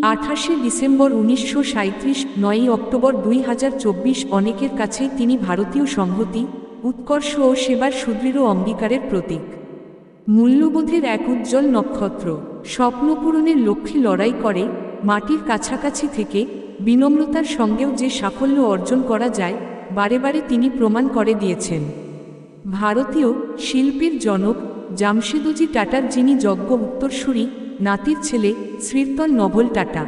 28শে December 1937, 9ই October 2024। অনেকের কাছেই তিনি ভারতীয় সংহতি, উৎকর্ষ ও সেবার সুদৃঢ় অঙ্গীকারের প্রতীক। মূল্যবোধের এক উজ্জ্বল নক্ষত্র। স্বপ্নপূরণের লক্ষ্যে লড়াই করে, মাটির কাছাকাছি থেকে বিনম্রতার সঙ্গেও যে সাফল্য অর্জন করা যায়, বারে বারে তিনি প্রমাণ করে দিয়েছেন। ভারতীয় শিল্পীর জনক জামশেদজি টাটার যিনি যোগ্য উত্তরসূরি, নাতির ছেলে শ্রীরতন নভল টাটা।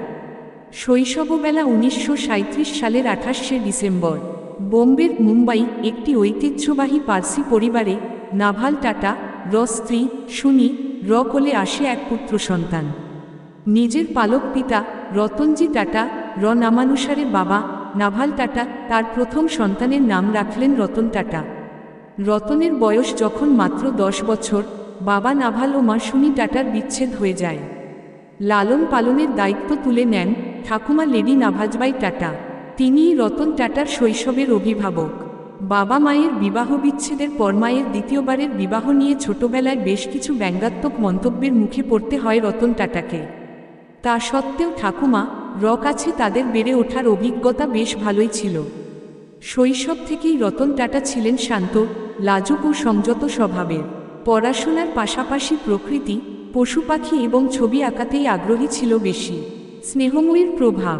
শৈশববেলা 1937 সালের 28শে ডিসেম্বর বোম্বের মুম্বাই একটি ঐতিহ্যবাহী পার্সি পরিবারে নাভাল টাটা র স্ত্রী সুনি র কোলে আসে এক পুত্র সন্তান। নিজের পালক পিতা রতনজি টাটা র নামানুসারে বাবা নাভাল টাটা তার প্রথম সন্তানের নাম রাখলেন রতন টাটা। রতনের বয়স যখন মাত্র 10 বছর, বাবা নাভাল ও মা সুনি টাটার বিচ্ছেদ হয়ে যায়। লালন পালনের দায়িত্ব তুলে নেন ঠাকুমা লেডি নাভাজবাই টাটা। তিনিই রতন টাটার শৈশবের অভিভাবক। বাবা মায়ের বিবাহ বিচ্ছেদের পর মায়ের দ্বিতীয়বারের বিবাহ নিয়ে ছোটবেলায় বেশ কিছু ব্যঙ্গাত্মক মন্তব্যের মুখে পড়তে হয় রতন টাটাকে। তা সত্ত্বেও ঠাকুমা র কাছে তাদের বেড়ে ওঠার অভিজ্ঞতা বেশ ভালোই ছিল। শৈশব থেকেই রতন টাটা ছিলেন শান্ত, লাজুক ও সংযত স্বভাবের। পড়াশোনার পাশাপাশি প্রকৃতি, পশু পাখি এবং ছবি আঁকাতেই আগ্রহী ছিল বেশি। স্নেহময়ীর প্রভাব।